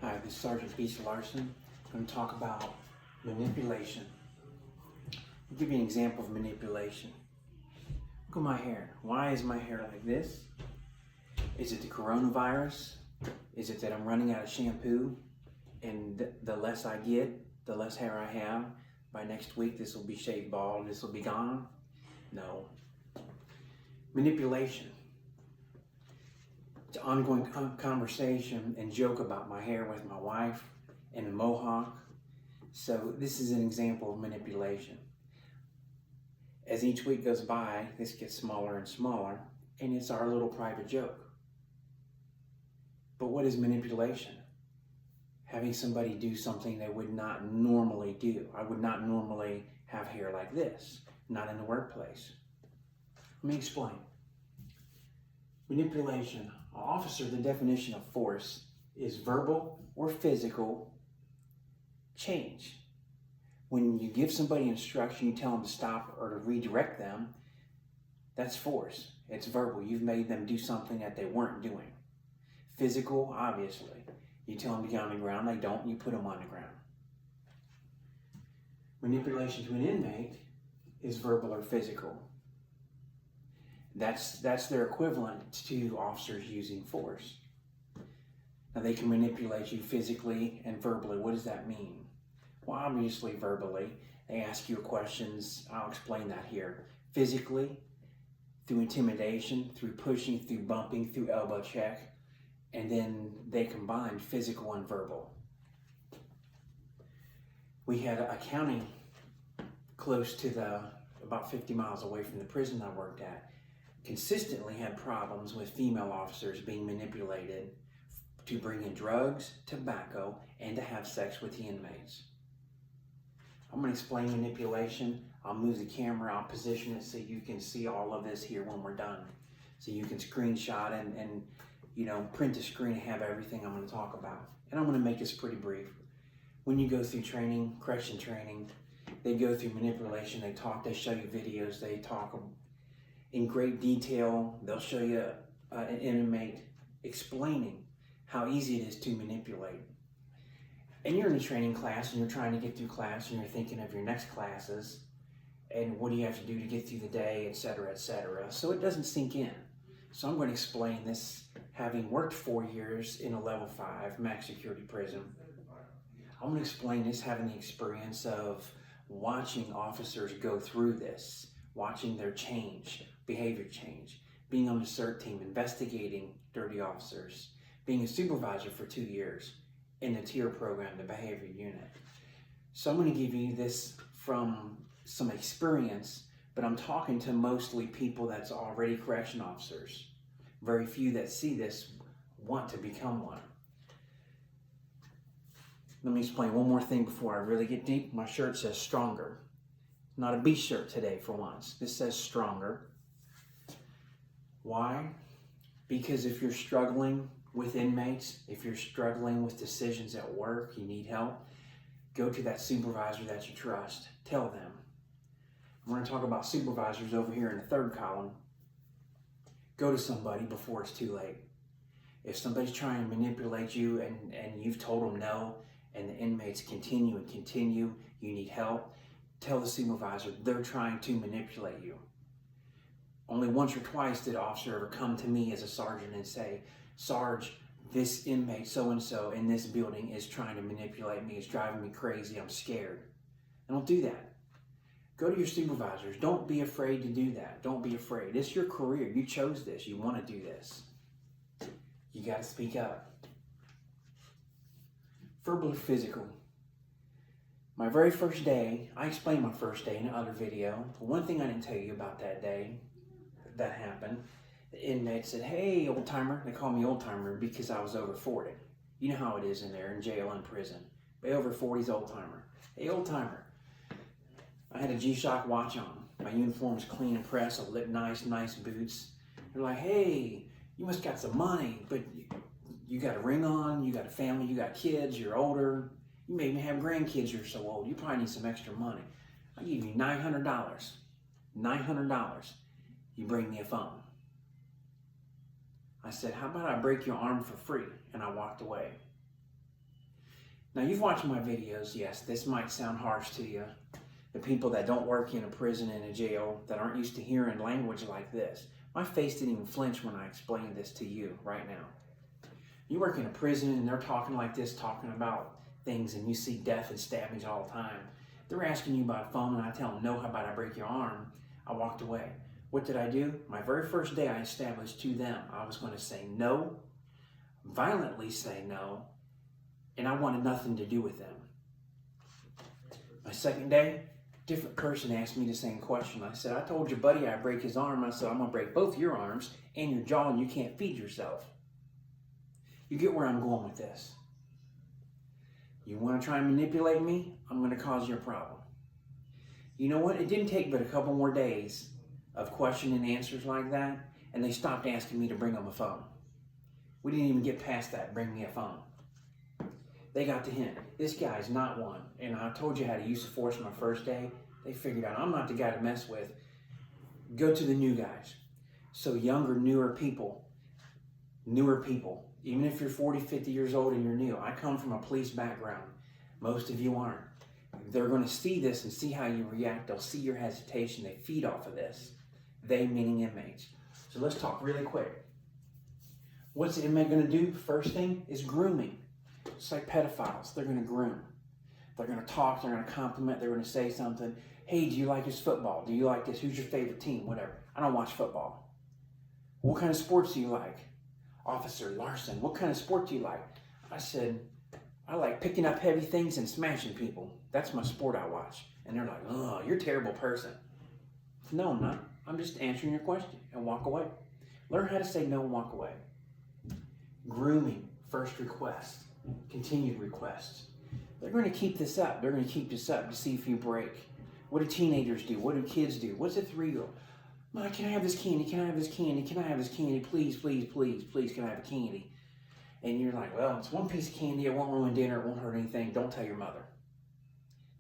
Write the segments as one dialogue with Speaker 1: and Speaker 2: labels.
Speaker 1: Hi, this is Sergeant Larson. I'm going to talk about manipulation. I'll give you an example of manipulation. Look at my hair. Why is my hair like this? Is it the coronavirus? Is it that I'm running out of shampoo? And the less I get, the less hair I have. By next week, this will be shaved bald. This will be gone. No. Manipulation. It's an ongoing conversation and joke about my hair with my wife and a mohawk. So this is an example of manipulation. As each week goes by, this gets smaller and smaller, and it's our little private joke. But what is manipulation? Having somebody do something they would not normally do. I would not normally have hair like this, not in the workplace. Let me explain. Manipulation. Officer, the definition of force is verbal or physical change. When you give somebody instruction, you tell them to stop or to redirect them, that's force. It's verbal. You've made them do something that they weren't doing. Physical, obviously. You tell them to get on the ground, they don't, you put them on the ground. Manipulation to an inmate is verbal or physical. That's their equivalent to officers using force. Now they can manipulate you physically and verbally. What does that mean? Well, obviously verbally. They ask you questions. I'll explain that here. Physically, through intimidation, through pushing, through bumping, through elbow check. And then they combine physical and verbal. We had a county close to about 50 miles away from the prison I worked at, consistently had problems with female officers being manipulated to bring in drugs, tobacco, and to have sex with the inmates. I'm going to explain manipulation. I'll move the camera, I'll position it so you can see all of this here when we're done. So you can screenshot and print a screen and have everything I'm going to talk about. And I'm going to make this pretty brief. When you go through training, correction training, they go through manipulation, they show you videos, they talk in great detail. They'll show you an inmate explaining how easy it is to manipulate. And you're in a training class and you're trying to get through class and you're thinking of your next classes and what do you have to do to get through the day, etc., etc. So it doesn't sink in. So I'm going to explain this having worked 4 years in a level 5 max security prison. I'm going to explain this having the experience of watching officers go through this, watching their behavior change, being on the CERT team, investigating dirty officers, being a supervisor for 2 years in the TIER program, the behavior unit. So I'm going to give you this from some experience, but I'm talking to mostly people that's already correction officers. Very few that see this want to become one. Let me explain one more thing before I really get deep. My shirt says stronger. Not a B shirt today for once. This says stronger. Why? Because if you're struggling with inmates, if you're struggling with decisions at work, you need help, go to that supervisor that you trust. Tell them. We're going to talk about supervisors over here in the third column. Go to somebody before it's too late. If somebody's trying to manipulate you and you've told them no, and the inmates continue and continue, you need help, tell the supervisor they're trying to manipulate you. Only once or twice did an officer ever come to me as a sergeant and say, Sarge, this inmate so-and-so in this building is trying to manipulate me, it's driving me crazy, I'm scared. I don't do that. Go to your supervisors. Don't be afraid to do that. Don't be afraid. It's your career. You chose this. You want to do this. You got to speak up. Verbal or physical. My very first day, I explained my first day in another video. One thing I didn't tell you about that day that happened, the inmate said, hey, old timer. They call me old timer because I was over 40. You know how it is in there, in jail and prison. But over 40's old timer. Hey, old timer. I had a G-Shock watch on. My uniform was clean and pressed. I looked nice boots. They're like, hey, you must got some money, but you got a ring on, you got a family, you got kids, you're older. You may even have grandkids, you're so old. You probably need some extra money. I'll give you $900. $900. You bring me a phone. I said, how about I break your arm for free? And I walked away. Now, you've watched my videos. Yes, this might sound harsh to you. The people that don't work in a prison and a jail, that aren't used to hearing language like this. My face didn't even flinch when I explained this to you right now. You work in a prison and they're talking like this, talking about things, and you see death and stabbings all the time. They're asking you about a phone, and I tell them, no, how about I break your arm? I walked away. What did I do? My very first day I established to them, I was going to say no, violently say no, and I wanted nothing to do with them. My second day, different person asked me the same question. I said, I told your buddy I'd break his arm. I said, I'm going to break both your arms and your jaw, and you can't feed yourself. You get where I'm going with this. You want to try and manipulate me? I'm going to cause you a problem. You know what? It didn't take but a couple more days of question and answers like that, and they stopped asking me to bring them a phone. We didn't even get past that, bring me a phone. They got the hint. This guy's not one. And I told you how to use the force my first day. They figured out I'm not the guy to mess with. Go to the new guys. So younger, newer people, even if you're 40, 50 years old and you're new. I come from a police background. Most of you aren't. They're going to see this and see how you react. They'll see your hesitation. They feed off of this. They meaning inmates. So let's talk really quick. What's the inmate going to do? First thing is grooming. It's like pedophiles. They're going to groom. They're going to talk. They're going to compliment. They're going to say something. Hey, do you like his football? Do you like this? Who's your favorite team? Whatever. I don't watch football. What kind of sports do you like? Officer Larson, what kind of sport do you like? I said, I like picking up heavy things and smashing people. That's my sport I watch. And they're like, oh, you're a terrible person. No, I'm not. I'm just answering your question, and walk away. Learn how to say no and walk away. Grooming, first request, continued requests. They're going to keep this up. They're going to keep this up to see if you break. What do teenagers do? What do kids do? What's a 3-year-old? Mom, can I have this candy? Can I have this candy? Can I have this candy? Please, please, please, please, can I have a candy? And you're like, well, it's one piece of candy. It won't ruin dinner. It won't hurt anything. Don't tell your mother.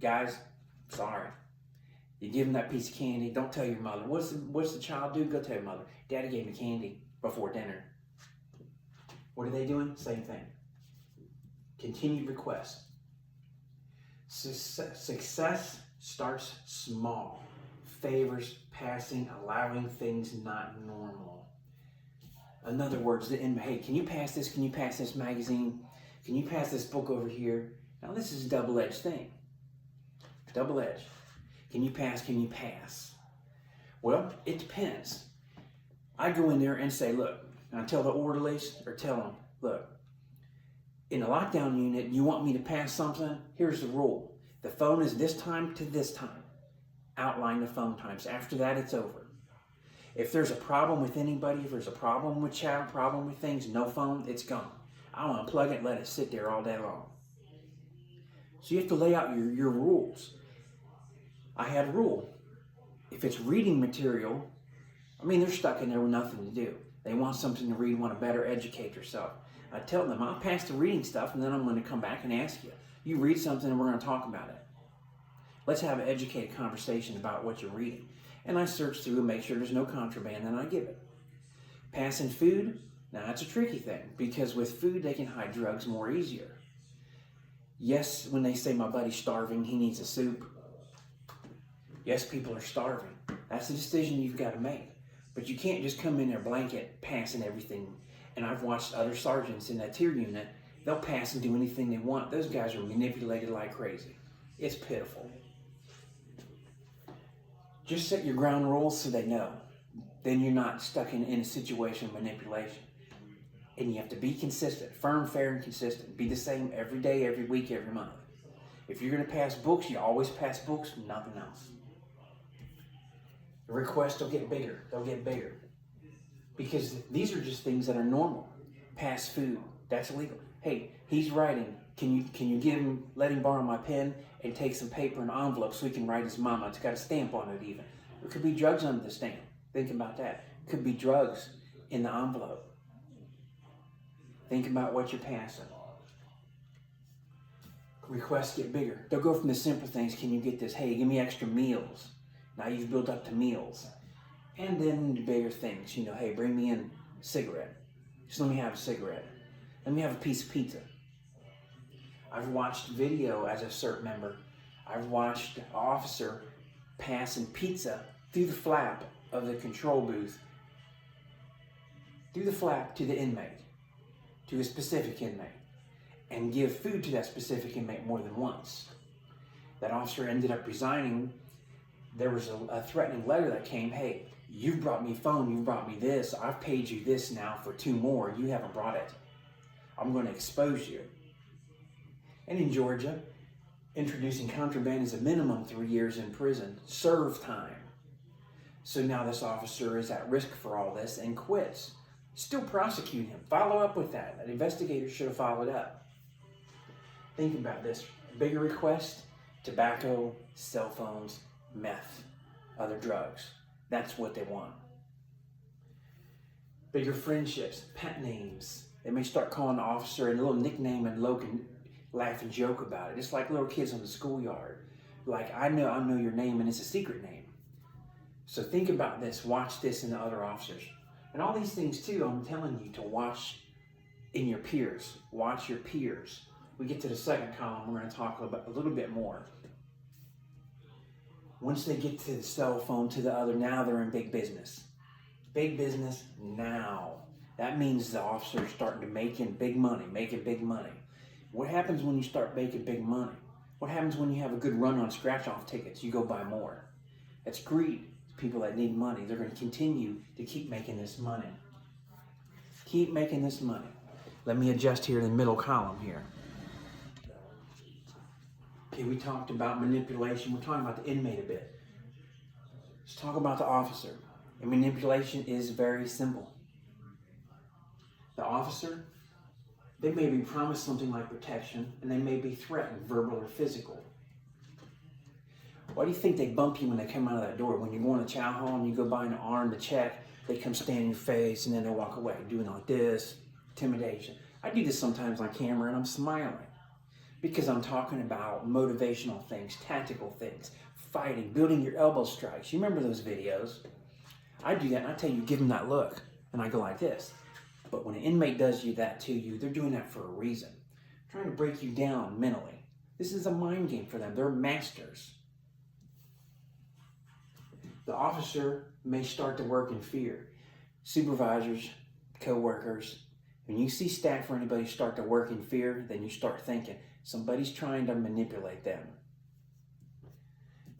Speaker 1: Guys, sorry. You give them that piece of candy. Don't tell your mother. What's the child do? Go tell your mother. Daddy gave me candy before dinner. What are they doing? Same thing. Continued request. Success starts small. Favors, passing, allowing things not normal. In other words, the inmate, hey, can you pass this? Can you pass this magazine? Can you pass this book over here? Now this is a double-edged thing. Double-edged. Can you pass? Can you pass? Well, it depends. I go in there and say, look, and I tell the orderlies, or tell them, look, in the lockdown unit, you want me to pass something? Here's the rule. The phone is this time to this time. Outline the phone times. After that, it's over. If there's a problem with anybody, if there's a problem with chat, problem with things, no phone, it's gone. I'll unplug it, let it sit there all day long. So you have to lay out your rules. I had a rule. If it's reading material, I mean, they're stuck in there with nothing to do. They want something to read, want to better educate themselves. I tell them, I'll pass the reading stuff, and then I'm going to come back and ask you. You read something, and we're going to talk about it. Let's have an educated conversation about what you're reading. And I search through and make sure there's no contraband, and I give it. Passing food, now that's a tricky thing, because with food, they can hide drugs more easier. Yes, when they say my buddy's starving, he needs a soup. Yes, people are starving. That's a decision you've got to make. But you can't just come in there blanket passing everything. And I've watched other sergeants in that tier unit, they'll pass and do anything they want. Those guys are manipulated like crazy. It's pitiful. Just set your ground rules so they know. Then you're not stuck in a situation of manipulation. And you have to be consistent, firm, fair, and consistent. Be the same every day, every week, every month. If you're going to pass books, you always pass books, nothing else. The requests will get bigger. They'll get bigger. Because these are just things that are normal. Pass food, that's illegal. Hey, he's writing. Can you let him borrow my pen and take some paper and envelope so he can write his mama? It's got a stamp on it even. There could be drugs under the stamp. Think about that. Could be drugs in the envelope. Think about what you're passing. Requests get bigger. They'll go from the simple things. Can you get this? Hey, give me extra meals. Now you've built up to meals. And then the bigger things. You know, hey, bring me in a cigarette. Just let me have a cigarette. Let me have a piece of pizza. I've watched video as a CERT member. I've watched an officer passing pizza through the flap of the control booth, through the flap to the inmate, to a specific inmate, and give food to that specific inmate more than once. That officer ended up resigning. There was a threatening letter that came, hey, you've brought me phone, you've brought me this, I've paid you this now for 2 more, you haven't brought it. I'm going to expose you. And in Georgia, introducing contraband is a minimum 3 years in prison, serve time. So now this officer is at risk for all this and quits. Still prosecute him. Follow up with that. An investigator should have followed up. Think about this. Bigger request, tobacco, cell phones, meth, other drugs. That's what they want. Bigger friendships, pet names. They may start calling the officer a little nickname and laugh and joke about it. It's like little kids on the schoolyard. Like, I know your name and it's a secret name. So think about this. Watch this in the other officers. And all these things too, I'm telling you to watch in your peers. Watch your peers. We get to the second column, we're going to talk about a little bit more. Once they get to the cell phone, to the other, now they're in big business. Big business now. That means the officer's starting to making big money. What happens when you start making big money? What happens when you have a good run on scratch-off tickets? You go buy more. That's greed. People that need money, they're going to continue to keep making this money. Keep making this money. Let me adjust here in the middle column here. Okay, we talked about manipulation. We're talking about the inmate a bit. Let's talk about the officer. And manipulation is very simple. The officer, they may be promised something like protection, and they may be threatened, verbal or physical. Why do you think they bump you when they come out of that door? When you go in a chow hall and you go by an arm to check, they come stand in your face and then they walk away, doing like this, intimidation. I do this sometimes on camera and I'm smiling because I'm talking about motivational things, tactical things, fighting, building your elbow strikes. You remember those videos? I do that and I tell you, give them that look. And I go like this. But when an inmate does that to you, they're doing that for a reason. Trying to break you down mentally. This is a mind game for them. They're masters. The officer may start to work in fear. Supervisors, co-workers, when you see staff or anybody start to work in fear, then you start thinking somebody's trying to manipulate them.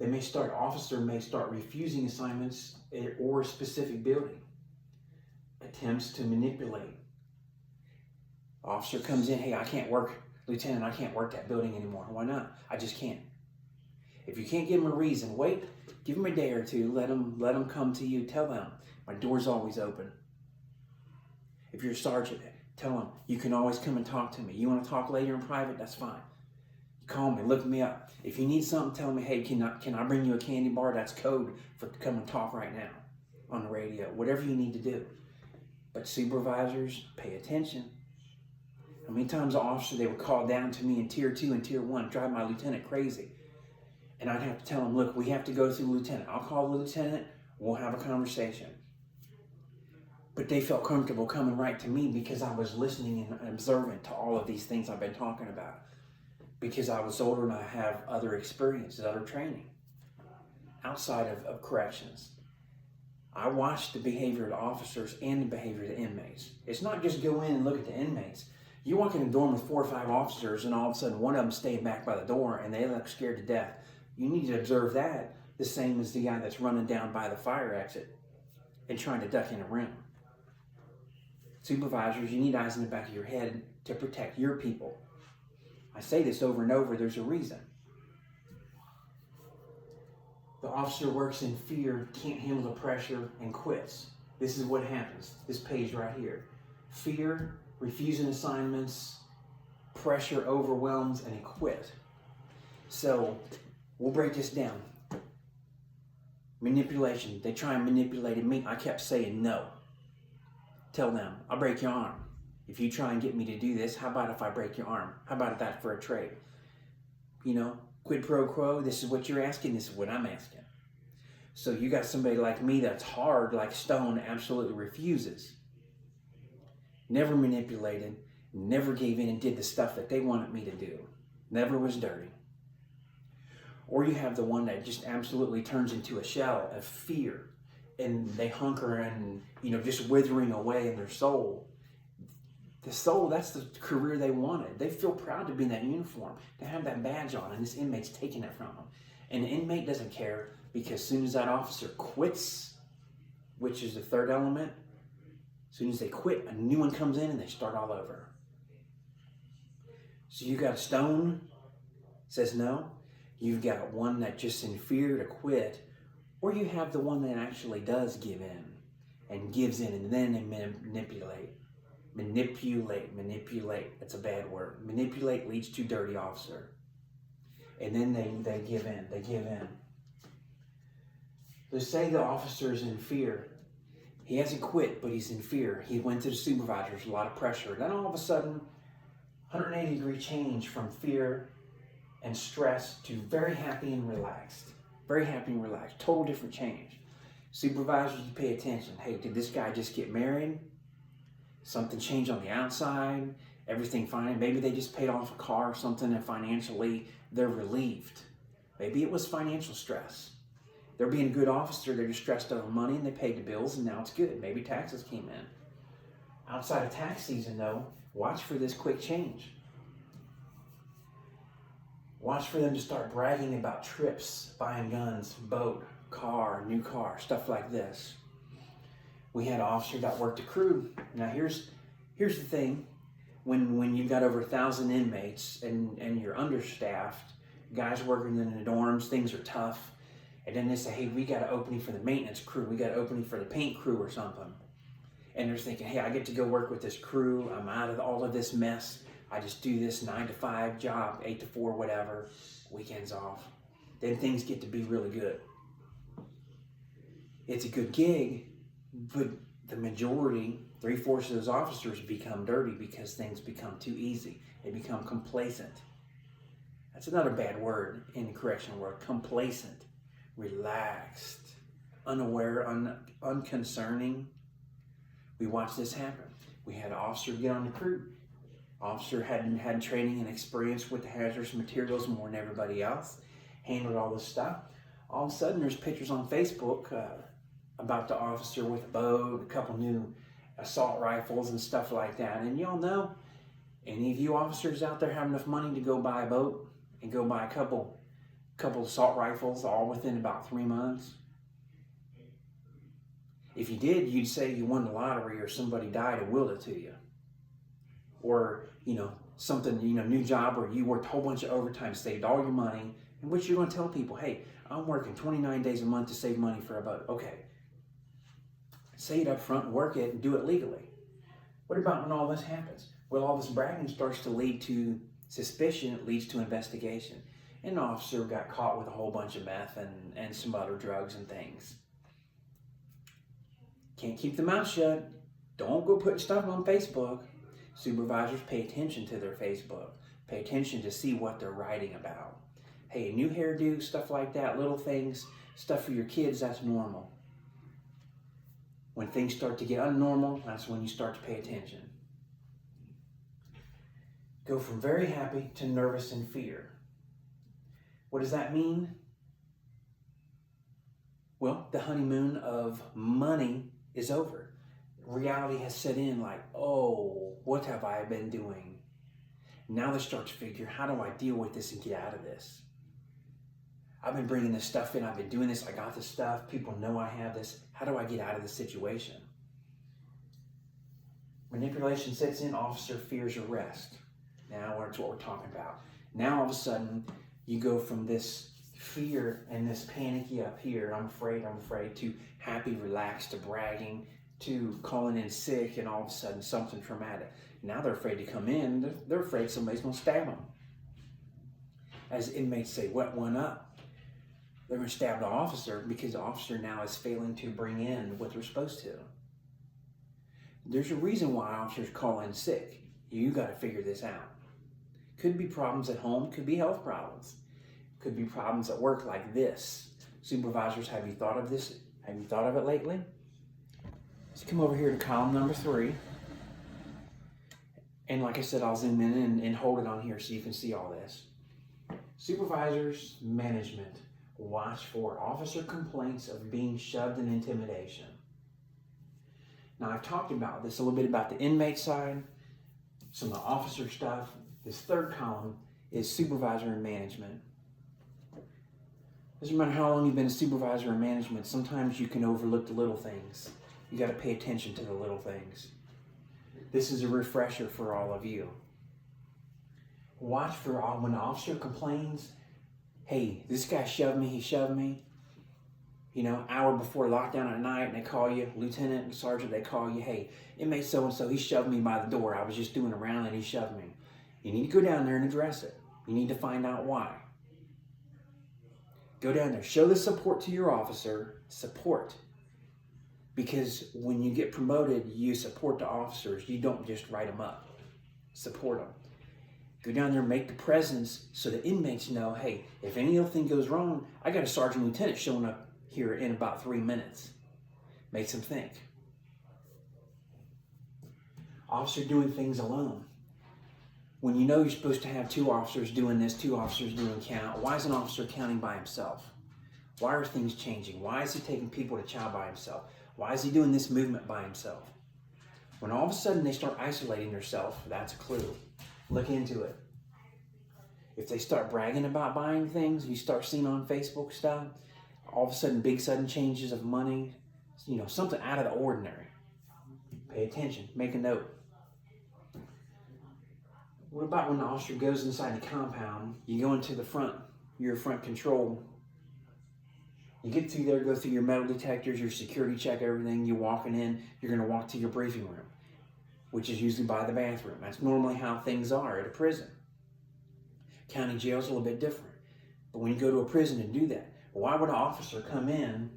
Speaker 1: Officer may start refusing assignments or a specific building. Attempts to manipulate. Officer comes in, hey, I can't work, Lieutenant, I can't work that building anymore. Why not? I just can't. If you can't give them a reason, wait, give them a day or two, let them come to you, tell them, my door's always open. If you're a sergeant, tell them, you can always come and talk to me. You want to talk later in private? That's fine. Call me, look me up. If you need something, tell me, hey, can I bring you a candy bar? That's code for come and talk right now on the radio. Whatever you need to do. But supervisors, pay attention. How many times an officer, they would call down to me in Tier 2 and Tier 1, drive my lieutenant crazy. And I'd have to tell them, look, we have to go to the lieutenant. I'll call the lieutenant, we'll have a conversation. But they felt comfortable coming right to me because I was listening and observant to all of these things I've been talking about. Because I was older and I have other experiences, other training outside of corrections. I watched the behavior of the officers and the behavior of the inmates. It's not just go in and look at the inmates. You walk in a dorm with 4 or 5 officers and all of a sudden one of them staying back by the door and they look scared to death. You need to observe that the same as the guy that's running down by the fire exit and trying to duck in a room. Supervisors, you need eyes in the back of your head to protect your people. I say this over and over, there's a reason. The officer works in fear, can't handle the pressure, and quits. This is what happens. This page right here. Fear, refusing assignments, pressure overwhelms, and he quit. So, we'll break this down. Manipulation. They try and manipulate me. I kept saying no. Tell them, I'll break your arm. If you try and get me to do this, how about if I break your arm? How about that for a trade? You know, quid pro quo, this is what you're asking, this is what I'm asking. So you got somebody like me that's hard, like stone, absolutely refuses. Never manipulated, never gave in and did the stuff that they wanted me to do, never was dirty. Or you have the one that just absolutely turns into a shell of fear, and they hunker and, just withering away in their soul. The soul, that's the career they wanted. They feel proud to be in that uniform, to have that badge on, and this inmate's taking it from them. And the inmate doesn't care, because as soon as that officer quits, which is the third element, as soon as they quit, a new one comes in and they start all over. So you got a stone, says no. You've got one that just in fear to quit, or you have the one that actually does give in and gives in, and then they manipulate. Manipulate. That's a bad word. Manipulate leads to dirty officer. And then they give in. They give in. Let's say the officer's in fear. He hasn't quit, but he's in fear. He went to the supervisors, a lot of pressure. Then all of a sudden, 180-degree change from fear and stress to very happy and relaxed. Very happy and relaxed. Total different change. Supervisors, you pay attention. Hey, did this guy just get married? Something changed on the outside? Everything fine? Maybe they just paid off a car or something, and financially they're relieved. Maybe it was financial stress. They're being a good officer, they're just stressed over money, and they paid the bills, and now it's good. Maybe taxes came in. Outside of tax season, though, watch for this quick change. Watch for them to start bragging about trips, buying guns, boat, car, new car, stuff like this. We had an officer that worked a crew. Now here's the thing. When you've got over 1,000 inmates and you're understaffed, guys working in the dorms, things are tough. And then they say, hey, we got an opening for the maintenance crew. We got an opening for the paint crew or something. And they're thinking, hey, I get to go work with this crew. I'm out of all of this mess. I just do this 9 to 5 job, 8 to 4, whatever, weekends off. Then things get to be really good. It's a good gig, but the majority, 3/4 of those officers become dirty because things become too easy. They become complacent. That's another bad word in the correctional world. Complacent, relaxed, unaware, unconcerning. We watched this happen. We had an officer get on the crew. Officer hadn't had training and experience with the hazardous materials more than everybody else. Handled all this stuff. All of a sudden, there's pictures on Facebook about the officer with a boat, a couple new assault rifles and stuff like that. And y'all know, any of you officers out there have enough money to go buy a boat and go buy a couple assault rifles all within about 3 months? If you did, you'd say you won the lottery or somebody died and willed it to you. Or, something, new job where you worked a whole bunch of overtime, saved all your money, in which you're going to tell people, hey, I'm working 29 days a month to save money for a boat. Okay. Say it up front, work it, and do it legally. What about when all this happens? Well, all this bragging starts to lead to suspicion. It leads to investigation. An officer got caught with a whole bunch of meth and some other drugs and things. Can't keep the mouth shut. Don't go putting stuff on Facebook. Supervisors, pay attention to their Facebook. Pay attention to see what they're writing about. Hey, a new hairdo, stuff like that, little things, stuff for your kids, that's normal. When things start to get unnormal, that's when you start to pay attention. Go from very happy to nervous and fear. What does that mean? Well, the honeymoon of money is over. Reality has set in like, oh, what have I been doing? Now they start to figure, how do I deal with this and get out of this? I've been bringing this stuff in. I've been doing this. I got this stuff. People know I have this. How do I get out of this situation? Manipulation sets in. Officer fears arrest. Now that's what we're talking about. Now all of a sudden, you go from this fear and this panicky up here, I'm afraid, to happy, relaxed, to bragging, to calling in sick, and all of a sudden something traumatic. Now they're afraid to come in. They're afraid somebody's going to stab them. As inmates say, wet one up. They're going to stab the officer because the officer now is failing to bring in what they're supposed to. There's a reason why officers call in sick. You got to figure this out. Could be problems at home. Could be health problems. Could be problems at work like this. Supervisors, have you thought of this? Have you thought of it lately? Let's come over here to column number 3. And like I said, I'll zoom in and hold it on here so you can see all this. Supervisors, management, watch for officer complaints of being shoved and intimidation. Now, I've talked about this a little bit about the inmate side, some of the officer stuff. This third column is supervisor and management. Doesn't matter how long you've been a supervisor in management, sometimes you can overlook the little things. You got to pay attention to the little things. This is a refresher for all of you. Watch for when the officer complains, hey, this guy shoved me, he shoved me. You know, hour before lockdown at night, and they call you, lieutenant and sergeant, they call you, hey, inmate so-and-so, he shoved me by the door. I was just doing a round and he shoved me. You need to go down there and address it. You need to find out why. Go down there. Show the support to your officer. Support. Because when you get promoted, you support the officers. You don't just write them up. Support them. Go down there and make the presence so the inmates know, hey, if anything goes wrong, I got a sergeant lieutenant showing up here in about 3 minutes. Makes them think. Officer doing things alone. When you know you're supposed to have 2 officers doing this, 2 officers doing count, why is an officer counting by himself? Why are things changing? Why is he taking people to chow by himself? Why is he doing this movement by himself? When all of a sudden they start isolating themselves, that's a clue. Look into it. If they start bragging about buying things, you start seeing on Facebook stuff, all of a sudden big sudden changes of money, you know, something out of the ordinary. Pay attention. Make a note. What about when the officer goes inside the compound, you go into the front, your front control, you get through there, go through your metal detectors, your security check, everything, you're walking in, you're going to walk to your briefing room, which is usually by the bathroom. That's normally how things are at a prison. County jail's a little bit different. But when you go to a prison and do that, why would an officer come in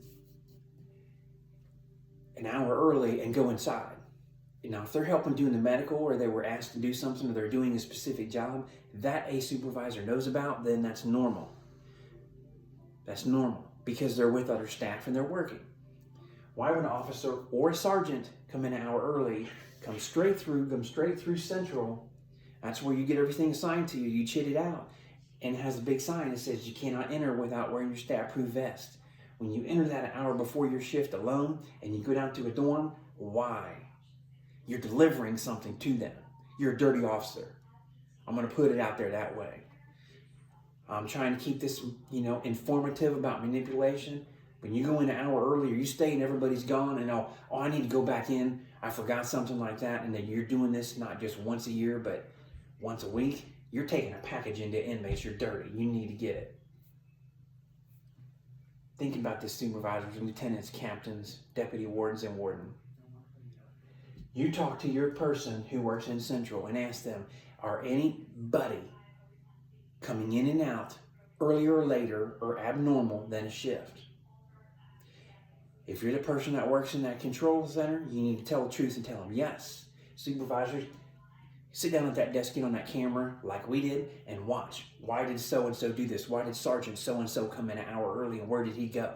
Speaker 1: an hour early and go inside? Now, if they're helping doing the medical or they were asked to do something or they're doing a specific job that a supervisor knows about, then that's normal. That's normal because they're with other staff and they're working. Why would an officer or a sergeant come in an hour early, come straight through Central? That's where you get everything assigned to you. You chit it out. And it has a big sign that says you cannot enter without wearing your staff-proof vest. When you enter that an hour before your shift alone and you go down to a dorm, why? You're delivering something to them. You're a dirty officer. I'm going to put it out there that way. I'm trying to keep this, informative about manipulation. When you go in an hour earlier, you stay and everybody's gone and I need to go back in. I forgot something like that. And then you're doing this not just once a year, but once a week. You're taking a package into inmates. You're dirty. You need to get it. Think about this, supervisors, lieutenants, captains, deputy wardens, and warden. You talk to your person who works in Central and ask them, are anybody coming in and out earlier or later or abnormal than a shift? If you're the person that works in that control center, you need to tell the truth and tell them, yes. Supervisors, sit down at that desk, get on that camera like we did and watch. Why did so-and-so do this? Why did Sergeant so-and-so come in an hour early and where did he go?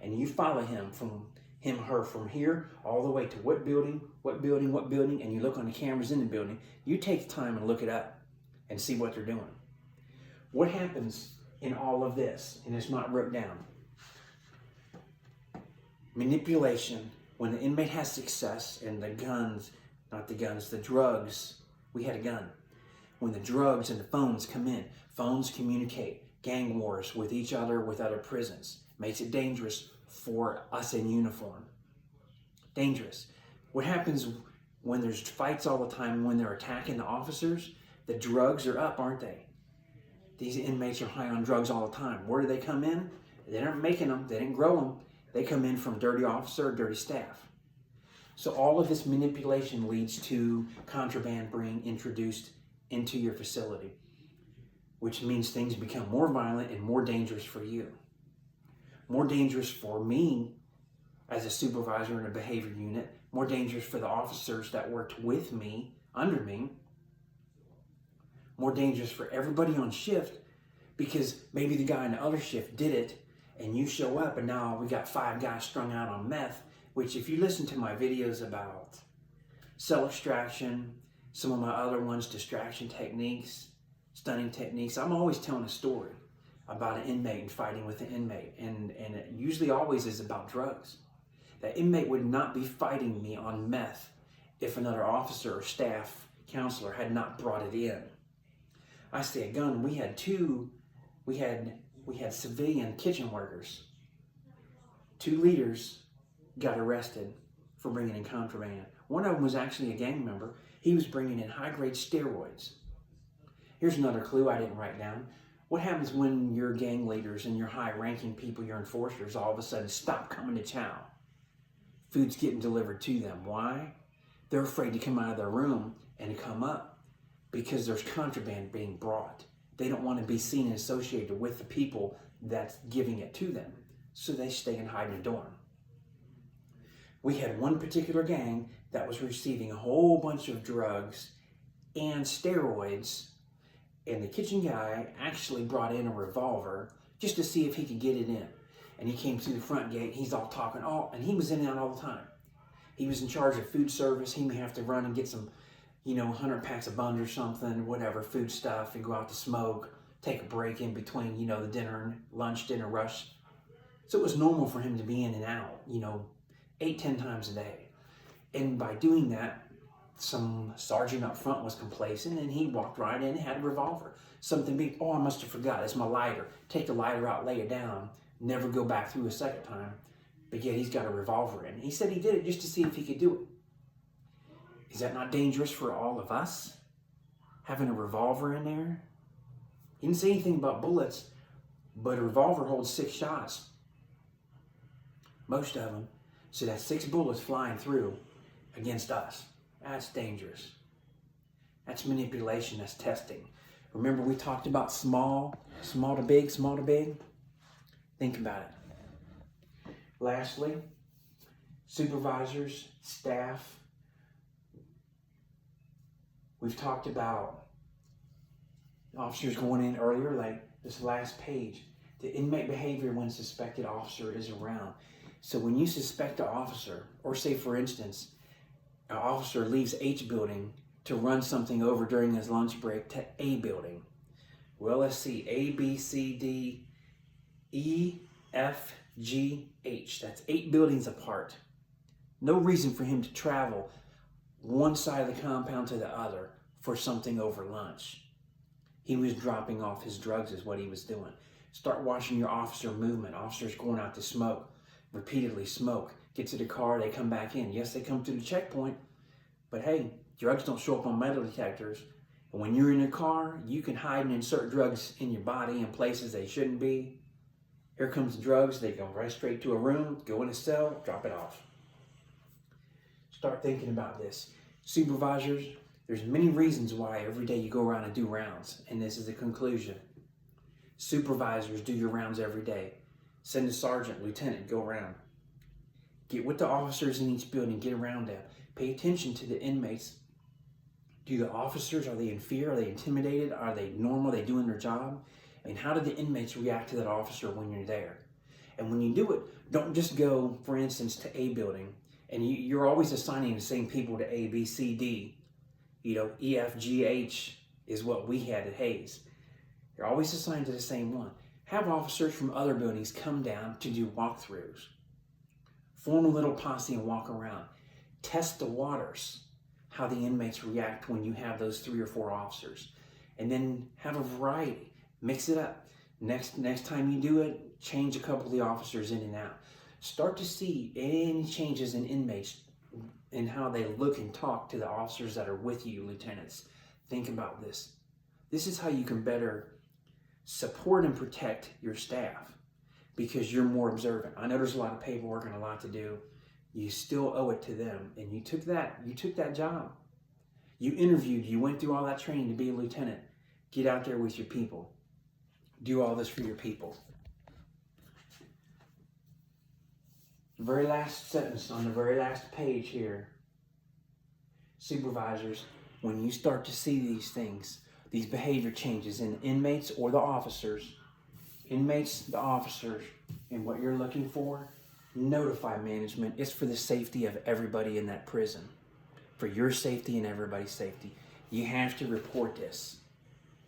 Speaker 1: And you follow him from her from here all the way to what building, and you look on the cameras in the building. You take the time and look it up and see what they're doing. What happens in all of this? And it's not wrote down. Manipulation. When the inmate has success and the drugs, we had a gun. When the drugs and the phones come in, phones communicate gang wars with each other, with other prisons. Makes it dangerous for us in uniform. Dangerous. What happens when there's fights all the time, when they're attacking the officers? The drugs are up, aren't they? These inmates are high on drugs all the time. Where do they come in? They aren't making them. They didn't grow them. They come in from dirty officer, dirty staff. So all of this manipulation leads to contraband being introduced into your facility, which means things become more violent and more dangerous for you. More dangerous for me as a supervisor in a behavior unit, more dangerous for the officers that worked with me, under me, more dangerous for everybody on shift because maybe the guy in the other shift did it and you show up and now we got 5 guys strung out on meth, which if you listen to my videos about cell extraction, Some of my other ones, distraction techniques, stunning techniques. I'm always telling a story about an inmate and fighting with an inmate. And it usually always is about drugs. That inmate would not be fighting me on meth if another officer or staff counselor had not brought it in. I say a gun, we had civilian kitchen workers. 2 leaders got arrested for bringing in contraband. One of them was actually a gang member. He was bringing in high-grade steroids. Here's another clue I didn't write down. What happens when your gang leaders and your high-ranking people, your enforcers, all of a sudden stop coming to chow? Food's getting delivered to them. Why? They're afraid to come out of their room and come up because there's contraband being brought. They don't want to be seen and associated with the people that's giving it to them. So they stay and hide in a dorm. We had one particular gang that was receiving a whole bunch of drugs and steroids, and the kitchen guy actually brought in a revolver just to see if he could get it in. And he came through the front gate, he's all talking, and he was in and out all the time. He was in charge of food service. He may have to run and get some, 100 packs of buns or something, whatever, food stuff, and go out to smoke, take a break in between, the lunch, dinner rush. So it was normal for him to be in and out, 8-10 times a day. And by doing that, some sergeant up front was complacent, and he walked right in and had a revolver. Something big, I must have forgot, it's my lighter. Take the lighter out, lay it down, never go back through a second time. But yet he's got a revolver in. He said he did it just to see if he could do it. Is that not dangerous for all of us? Having a revolver in there? He didn't say anything about bullets, but a revolver holds 6 shots. Most of them. So that's 6 bullets flying through against us. That's dangerous. That's manipulation, that's testing. Remember we talked about small to big, small to big? Think about it. Lastly, supervisors, staff. We've talked about officers going in earlier, like this last page. The inmate behavior when suspected officer is around. So when you suspect an officer, or say for instance, an officer leaves H building to run something over during his lunch break to A building. Well, let's see, A, B, C, D, E, F, G, H. That's 8 buildings apart. No reason for him to travel one side of the compound to the other for something over lunch. He was dropping off his drugs is what he was doing. Start watching your officer movement. Officers going out to smoke, repeatedly smoke, get to the car, they come back in. Yes, they come through the checkpoint, but hey, drugs don't show up on metal detectors. And when you're in your car, you can hide and insert drugs in your body in places they shouldn't be. Here comes the drugs, they go right straight to a room, go in a cell, drop it off. Start thinking about this. Supervisors, there's many reasons why every day you go around and do rounds, and this is the conclusion. Supervisors, do your rounds every day. Send a sergeant, lieutenant, go around. Get with the officers in each building, get around them. Pay attention to the inmates. Do the officers, are they in fear? Are they intimidated? Are they normal? Are they doing their job? And how do the inmates react to that officer when you're there? And when you do it, don't just go, for instance, to A building, and you're always assigning the same people to A, B, C, D. E, F, G, H is what we had at Hayes. You're always assigned to the same one. Have officers from other buildings come down to do walkthroughs. Form a little posse and walk around. Test the waters, how the inmates react when you have those 3 or 4 officers. And then have a variety. Mix it up. Next time you do it, change a couple of the officers in and out. Start to see any changes in inmates and how they look and talk to the officers that are with you, lieutenants. Think about this. This is how you can better support and protect your staff because you're more observant. I know there's a lot of paperwork and a lot to do. You still owe it to them, and you took that job. You interviewed, you went through all that training to be a lieutenant. Get out there with your people. Do all this for your people. The very last sentence on the very last page here. Supervisors, when you start to see these things, these behavior changes in inmates or the officers, and what you're looking for, notify management. It's for the safety of everybody in that prison. for your safety and everybody's safety. You have to report this.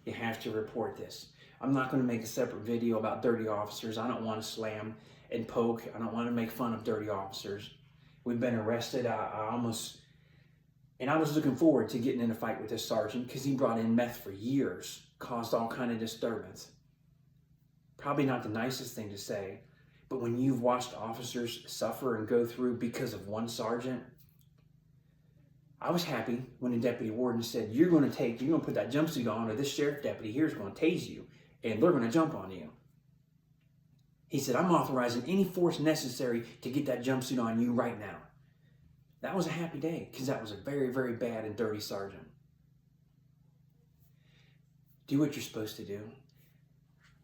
Speaker 1: You have to report this. I'm not going to make a separate video about dirty officers. I don't want to slam and poke. I don't want to make fun of dirty officers. We've been arrested. I was looking forward to getting in a fight with this sergeant because he brought in meth for years, caused all kind of disturbance. Probably not the nicest thing to say, but when you've watched officers suffer and go through because of one sergeant, I was happy when the deputy warden said, you're going to put that jumpsuit on, or this sheriff deputy here is going to tase you and they're going to jump on you. He said, I'm authorizing any force necessary to get that jumpsuit on you right now. That was a happy day because that was a very, very bad and dirty sergeant. Do what you're supposed to do.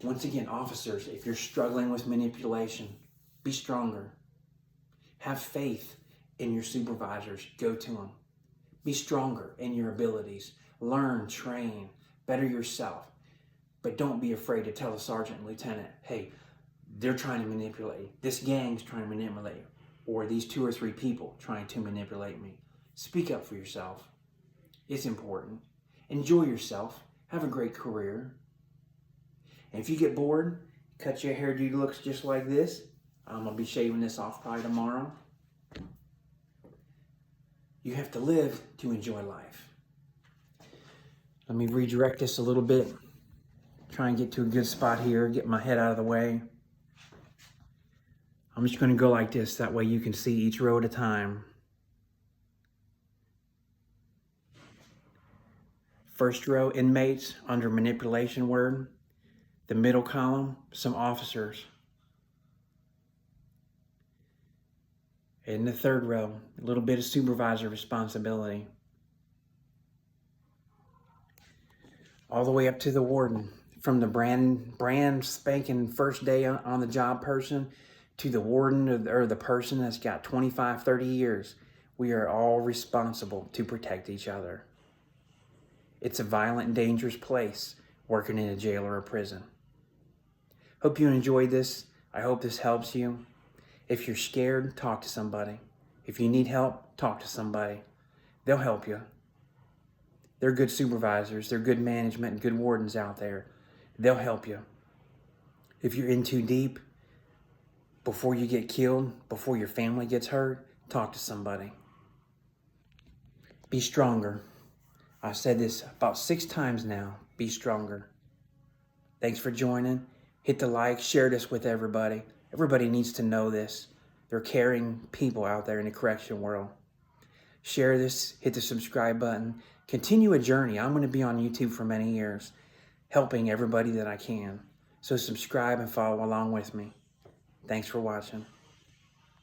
Speaker 1: Once again, officers, if you're struggling with manipulation, be stronger. Have faith in your supervisors. Go to them. Be stronger in your abilities. Learn, train, better yourself. But don't be afraid to tell a sergeant and lieutenant, hey, they're trying to manipulate you. This gang's trying to manipulate you. Or these 2 or 3 people trying to manipulate me. Speak up for yourself. It's important. Enjoy yourself. Have a great career. And if you get bored, cut your hairdo looks just like this. I'm going to be shaving this off probably tomorrow. You have to live to enjoy life. Let me redirect this a little bit. Try and get to a good spot here. Get my head out of the way. I'm just going to go like this. That way you can see each row at a time. First row, inmates under manipulation word. The middle column, some officers. In the third row, a little bit of supervisor responsibility. All the way up to the warden. From the brand spanking first day on the job person to the warden or the person that's got 25, 30 years. We are all responsible to protect each other. It's a violent and dangerous place working in a jail or a prison. Hope you enjoyed this. I hope this helps you. If you're scared, talk to somebody. If you need help, talk to somebody. They'll help you. They're good supervisors. They're good management and good wardens out there. They'll help you. If you're in too deep, before you get killed, before your family gets hurt, talk to somebody. Be stronger. I've said this about 6 times now. Be stronger. Thanks for joining. Hit the like, share this with everybody. Everybody needs to know this. They're caring people out there in the correction world. Share this, hit the subscribe button. Continue a journey. I'm going to be on YouTube for many years, helping everybody that I can. So subscribe and follow along with me. Thanks for watching.